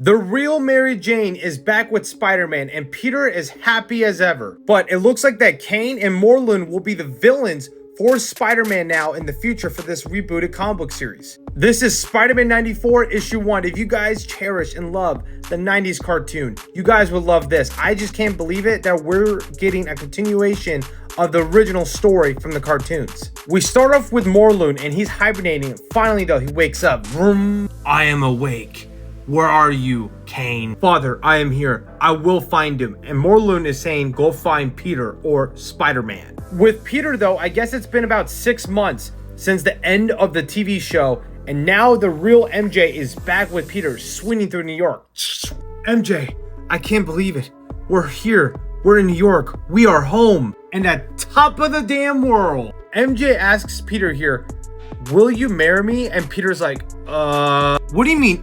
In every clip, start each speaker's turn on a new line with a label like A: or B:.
A: The real Mary Jane is back with Spider-Man, and Peter is happy as ever. But it looks like that Kane and Morlun will be the villains for Spider-Man now in the future for this rebooted comic book series. This is Spider-Man 94 issue 1. If you guys cherish and love the 90s cartoon, you guys would love this. I just can't believe it that we're getting a continuation of the original story from the cartoons. We start off with Morlun, and he's hibernating. Finally though, he wakes up. Vroom. I am awake. Where are you, Kane? Father, I am here. I will find him. And Morlun is saying, go find Peter or Spider-Man. With Peter though, I guess it's been about 6 months since the end of the TV show. And now the real MJ is back with Peter, swinging through New York. MJ, I can't believe it. We're here. We're in New York. We are home. And at top of the damn world. MJ asks Peter here, will you marry me? And Peter's like, what do you mean,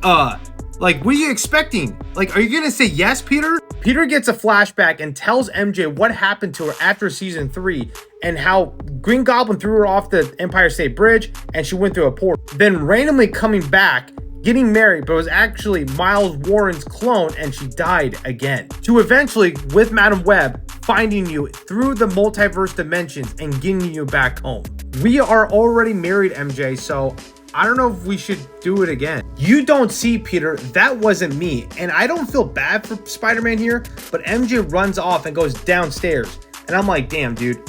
A: Like, what are you expecting? Like, are you gonna say yes, Peter? Peter gets a flashback and tells MJ what happened to her after season 3 and how Green Goblin threw her off the Empire State Bridge and she went through a portal. Then randomly coming back, getting married, but it was actually Miles Warren's clone and she died again. To eventually, with Madam Web, finding you through the multiverse dimensions and getting you back home. We are already married, MJ, so I don't know if we should do it again. You don't see, Peter, that wasn't me. And I don't feel bad for Spider-Man here, but MJ runs off and goes downstairs. And I'm like, damn, dude,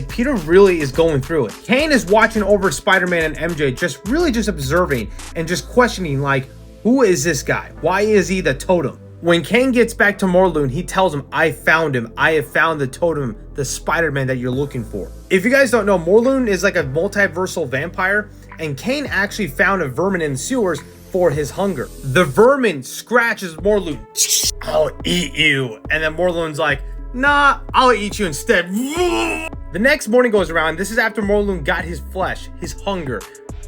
A: Peter really is going through it. Kane is watching over Spider-Man and MJ, just observing and just questioning, like, who is this guy? Why is he the totem? When Kane gets back to Morlun, he tells him, I found him. I have found the totem, the Spider-Man that you're looking for. If you guys don't know, Morlun is like a multiversal vampire, and Kane actually found a vermin in the sewers for his hunger. The vermin scratches Morlun. I'll eat you. And then Morlun's like, nah, I'll eat you instead. The next morning goes around. This is after Morlun got his flesh, his hunger.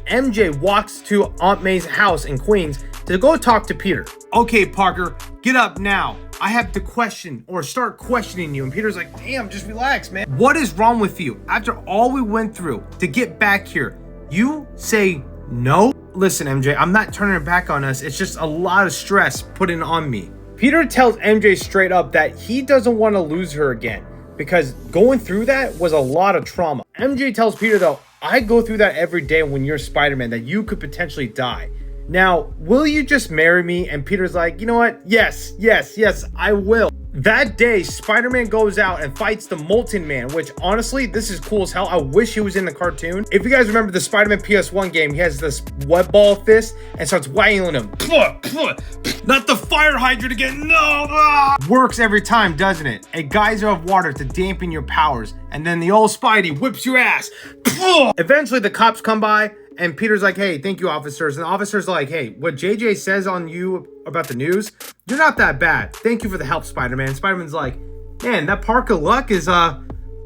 A: MJ walks to Aunt May's house in Queens to go talk to Peter. Okay, Parker, get up now. I have to start questioning you. And Peter's like, damn, just relax, man. What is wrong with you? After all we went through to get back here, you say no? Listen, MJ, I'm not turning it back on us. It's just a lot of stress putting on me. Peter tells MJ straight up that he doesn't want to lose her again because going through that was a lot of trauma. MJ tells Peter though, I go through that every day when you're Spider-Man, that you could potentially die. Now, will you just marry me? And Peter's like, you know what? Yes, I will. That day, Spider-Man goes out and fights the Molten Man, which honestly, this is cool as hell. I wish he was in the cartoon. If you guys remember the Spider-Man PS1 game, he has this web ball fist and starts wangling him. Not the fire hydrant again, no! Works every time, doesn't it? A geyser of water to dampen your powers, and then the old Spidey whips your ass. Eventually, the cops come by, and Peter's like, hey, thank you, officers. And the officer's like, hey, what JJ says on you about the news, you're not that bad. Thank you for the help, Spider-Man. Spider-Man's like, man, that Parker luck is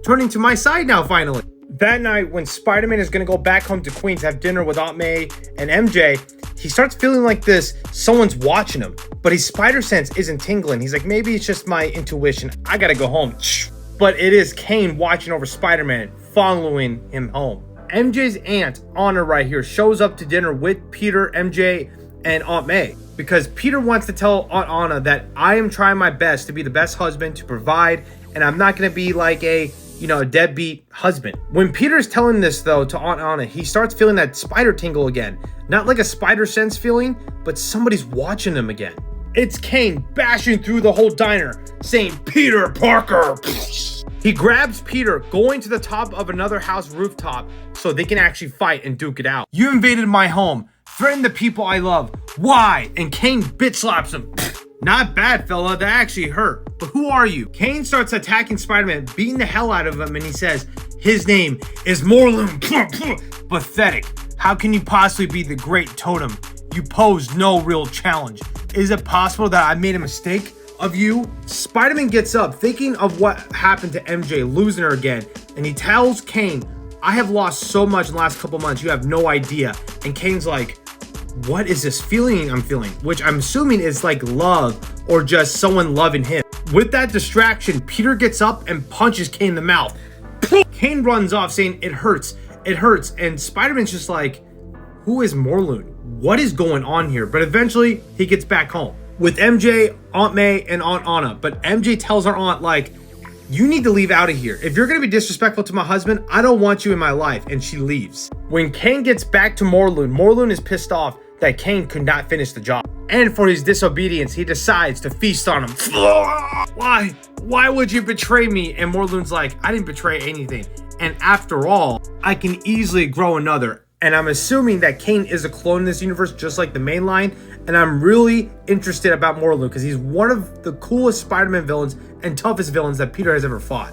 A: turning to my side now, finally. That night, when Spider-Man is going to go back home to Queens to have dinner with Aunt May and MJ, he starts feeling like someone's watching him. But his spider sense isn't tingling. He's like, maybe it's just my intuition. I got to go home. But it is Kane watching over Spider-Man, following him home. MJ's aunt, Anna, right here, shows up to dinner with Peter, MJ, and Aunt May. Because Peter wants to tell Aunt Anna that I am trying my best to be the best husband, to provide, and I'm not going to be like a deadbeat husband. When Peter's telling this, though, to Aunt Anna, he starts feeling that spider tingle again. Not like a spider sense feeling, but somebody's watching him again. It's Kane bashing through the whole diner, saying, Peter Parker! He grabs Peter, going to the top of another house rooftop so they can actually fight and duke it out. You invaded my home, threatened the people I love. Why? And Kane bitch slaps him. Not bad, fella. That actually hurt. But who are you? Kane starts attacking Spider-Man, beating the hell out of him, and he says, his name is Morlun. Pathetic. How can you possibly be the great totem? You pose no real challenge. Is it possible that I made a mistake of you? Spider-Man gets up, thinking of what happened to MJ, losing her again, and he tells Kane, I have lost so much in the last couple months, you have no idea. And Kane's like, what is this feeling I'm feeling? Which I'm assuming is like love or just someone loving him. With that distraction, Peter gets up and punches Kane in the mouth. Kane runs off saying, it hurts, and Spider-Man's just like, who is Morlun? What is going on here? But eventually, he gets back home. with MJ, Aunt May, and Aunt Anna. But MJ tells her aunt, like, you need to leave out of here. If you're gonna be disrespectful to my husband, I don't want you in my life. And she leaves. When Kane gets back to Morlun, Morlun is pissed off that Kane could not finish the job. And for his disobedience, he decides to feast on him. Why? Why would you betray me? And Morlun's like, I didn't betray anything. And after all, I can easily grow another. And I'm assuming that Kane is a clone in this universe, just like the main line. And I'm really interested about Morlun because he's one of the coolest Spider-Man villains and toughest villains that Peter has ever fought.